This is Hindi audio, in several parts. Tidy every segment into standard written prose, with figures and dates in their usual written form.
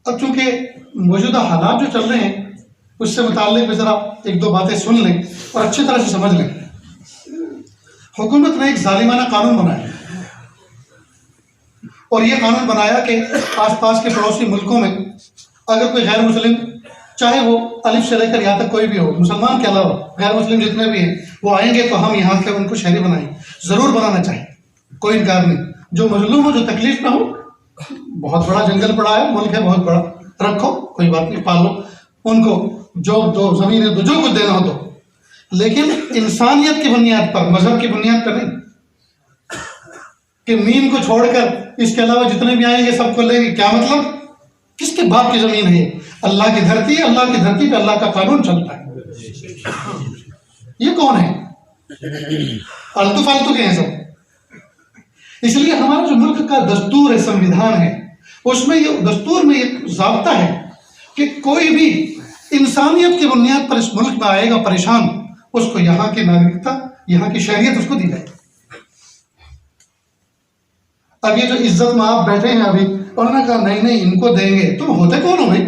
अब चूंकि मौजूदा हालात जो चल रहे हैं उससे मुताल्लिक भी ज़रा एक दो बातें सुन लें और अच्छी तरह से समझ लें। हुकूमत ने एक जालिमाना कानून बनाया और ये कानून बनाया कि आसपास के पड़ोसी मुल्कों में अगर कोई गैर मुस्लिम, चाहे वो अलिफ से लेकर यहाँ तक कोई भी हो, मुसलमान के अलावा गैर मुस्लिम जितने भी हैं, वो आएंगे तो हम यहाँ के उनको शहरी बनाएंगे। ज़रूर बनाना चाहिए, कोई इनकार नहीं। जो मजलूम हो, जो तकलीफ ना हो, बहुत बड़ा जंगल पड़ा है, मुल्क है बहुत बड़ा, रखो, कोई बात नहीं, पालो उनको, जो दो ज़मीन है, जो कुछ देना हो दो, लेकिन इंसानियत की बुनियाद पर, मजहब की बुनियाद पर नहीं कि मीन को छोड़कर इसके अलावा जितने भी आएंगे सबको लेंगे। क्या मतलब? किसके बाप की ज़मीन है? अल्लाह की धरती है, अल्लाह की धरती पे अल्लाह का कानून चलता है। ये कौन है? आलतू फालतू के हैं सब। इसलिए हमारा जो मुल्क का दस्तूर है, संविधान है, उसमें ये दस्तूर में एक ज़ाब्ता है कि कोई भी इंसानियत की बुनियाद पर इस मुल्क में आएगा परेशान, उसको यहाँ की नागरिकता, यहाँ की शहरियत उसको दी जाए। अब ये जो इज्जत में आप बैठे हैं अभी, उन्होंने कहा नहीं नहीं इनको देंगे। तुम होते कौन हो भाई?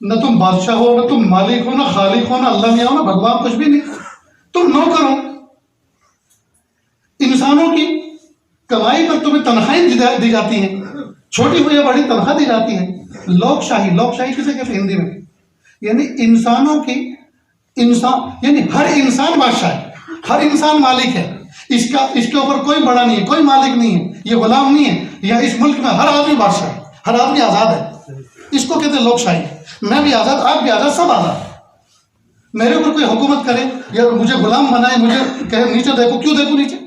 न तुम बादशाह हो, न तुम मालिक हो, न खालिक हो, न अल्लाह मियां हो, न भगवान, कुछ भी नहीं। तुम नौकर हो। इंसानों की कमाई पर तुम्हें तनख्वाहें दी जाती हैं, छोटी हो या बड़ी तनख्वाह दी जाती है। लोकशाही, लोकशाही किसे कहते हैं हिंदी में? यानी इंसानों की, इंसान यानी हर इंसान बादशाह है, हर इंसान मालिक है। इसके ऊपर कोई बड़ा नहीं है, कोई मालिक नहीं है, ये गुलाम नहीं है। या इस मुल्क में हर आदमी बादशाह है, हर आदमी आज़ाद है। इसको कहते हैं लोकशाही। मैं भी आज़ाद, आप भी आज़ाद, सब आज़ाद। मेरे ऊपर कोई हुकूमत करे या मुझे गुलाम बनाए, मुझे कहे नीचे देखो, क्यों देखो नीचे?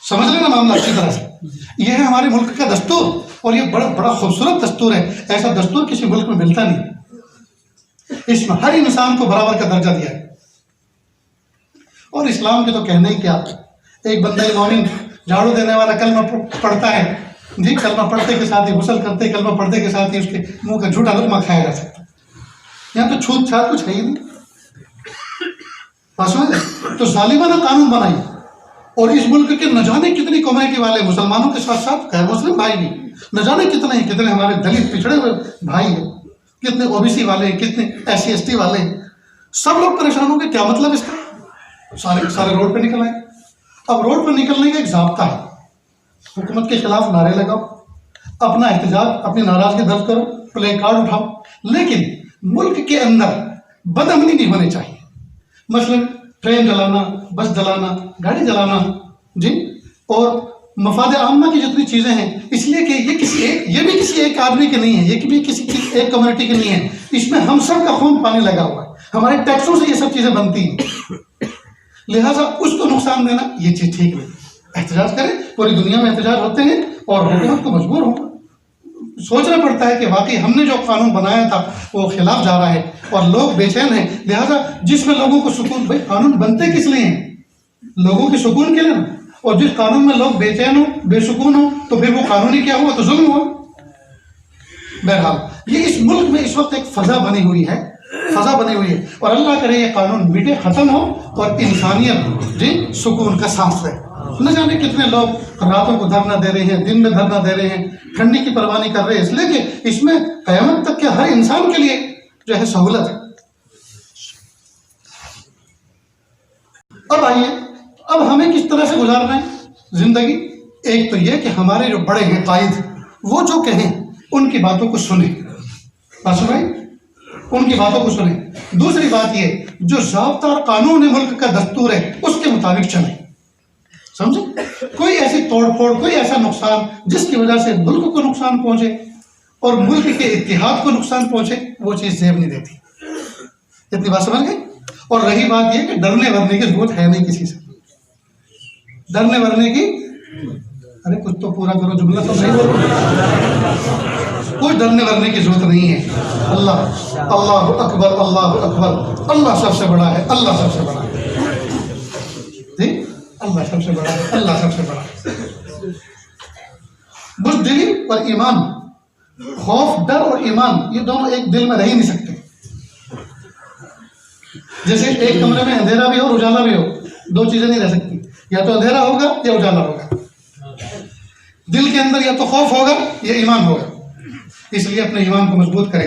समझ लेना मामला अच्छी तरह से। यह है हमारे मुल्क का दस्तूर और ये बड़ा बड़ा खूबसूरत दस्तूर है। ऐसा दस्तूर किसी मुल्क में मिलता नहीं। इसमें हर इंसान को बराबर का दर्जा दिया है। और इस्लाम के तो कहने ही क्या। एक बंदा मौमिन झाड़ू देने वाला कलमा पढ़ता है जी, कलमा पढ़ते के साथ ही, गुस्ल करते कलमा पढ़ते के साथ ही उसके मुंह का झूठा लुकमा खाया जा सकता है। यहाँ तो छूत छात कुछ है ही नहीं। तो जालिमाना कानून बनाइए। और इस मुल्क के न जाने कितनी कम्युनिटी वाले, मुसलमानों के साथ साथ गैर मुस्लिम भाई भी, न जाने कितने हमारे दलित पिछड़े हुए भाई हैं, कितने ओबीसी वाले हैं, कितने SC ST वाले हैं, सब लोग परेशान होंगे। क्या मतलब इसका? सारे रोड पे निकल आए। अब रोड पर निकलने का एक ज़ाब्ता है। हुकूमत के खिलाफ नारे लगाओ, अपना एहतजाज, अपनी नाराजगी दर्ज करो, प्ले कार्ड उठाओ, लेकिन मुल्क के अंदर बदअमनी नहीं होनी चाहिए। मसलन ट्रेन जलाना, बस जलाना, गाड़ी जलाना जी, और मफाद आम्मा की जितनी चीज़ें हैं, इसलिए कि ये भी किसी एक आदमी के नहीं है, ये भी किसी एक कम्युनिटी के नहीं है। इसमें हम सब का खून पानी लगा हुआ है। हमारे टैक्सों से ये सब चीज़ें बनती हैं। लिहाजा उसको नुकसान देना ये चीज़ ठीक नहीं। एहतजाज करें, पूरी दुनिया में एहतजाज होते हैं और हुकूमत को मजबूर हो सोचना पड़ता है कि वाकई हमने जो कानून बनाया था वो खिलाफ जा रहा है और लोग बेचैन हैं। लिहाजा जिसमें लोगों को सुकून, भाई कानून बनते किस लिए हैं? लोगों के सुकून के लिए ना। और जिस कानून में लोग बेचैन हो, बेसुकून हो, तो फिर वो कानून ही क्या हुआ? तो जुल्म हुआ। बहरहाल ये इस मुल्क में इस वक्त एक फजा बनी हुई है, फजा बनी हुई है। और अल्लाह करे ये कानून मिटे, ख़त्म हो और इंसानियत जी सुकून का सांस ले। न जाने कितने लोग रातों को धरना दे रहे हैं, दिन में धरना दे रहे हैं, ठंडी की परवाह नहीं कर रहे, इसलिए कि इसमें क़यामत तक के हर इंसान के लिए जो है सहूलत है। अब आइए, अब हमें किस तरह से गुजारना है जिंदगी? एक तो यह कि हमारे जो बड़े हैं कायद, वो जो कहें उनकी बातों को सुने। बस भाई, उनकी बातों को सुने। दूसरी बात ये, जो ज़ाब्ता और कानून है, मुल्क का दस्तूर है, उसके मुताबिक चले। समझे? कोई ऐसी तोड़फोड़, कोई ऐसा नुकसान जिसकी वजह से मुल्क को नुकसान पहुंचे और मुल्क के इत्तेहाद को नुकसान पहुंचे, वो चीज़ जेब नहीं देती। इतनी बात समझ गए? और रही बात यह कि डरने वरने की जरूरत है नहीं किसी से। डरने वरने की, अरे कुछ तो पूरा करो, जुमला तो नहीं बोलो। कोई डरने वरने की जरूरत नहीं है। अल्लाह अकबर, अल्लाह अकबर, अल्लाह सबसे बड़ा है, अल्लाह सबसे बड़ा है जी, अल्लाह सबसे बड़ा है, अल्लाह सबसे बड़ा है। बुज़दिली और ईमान, खौफ, डर और ईमान, ये दोनों एक दिल में रह ही नहीं सकते। जैसे एक कमरे में अंधेरा भी हो और उजाला भी हो, दो चीजें नहीं रह सकती। या तो अंधेरा होगा या उजाला होगा। दिल के अंदर या तो खौफ होगा या ईमान होगा। इसलिए अपने ईमान को मजबूत करें।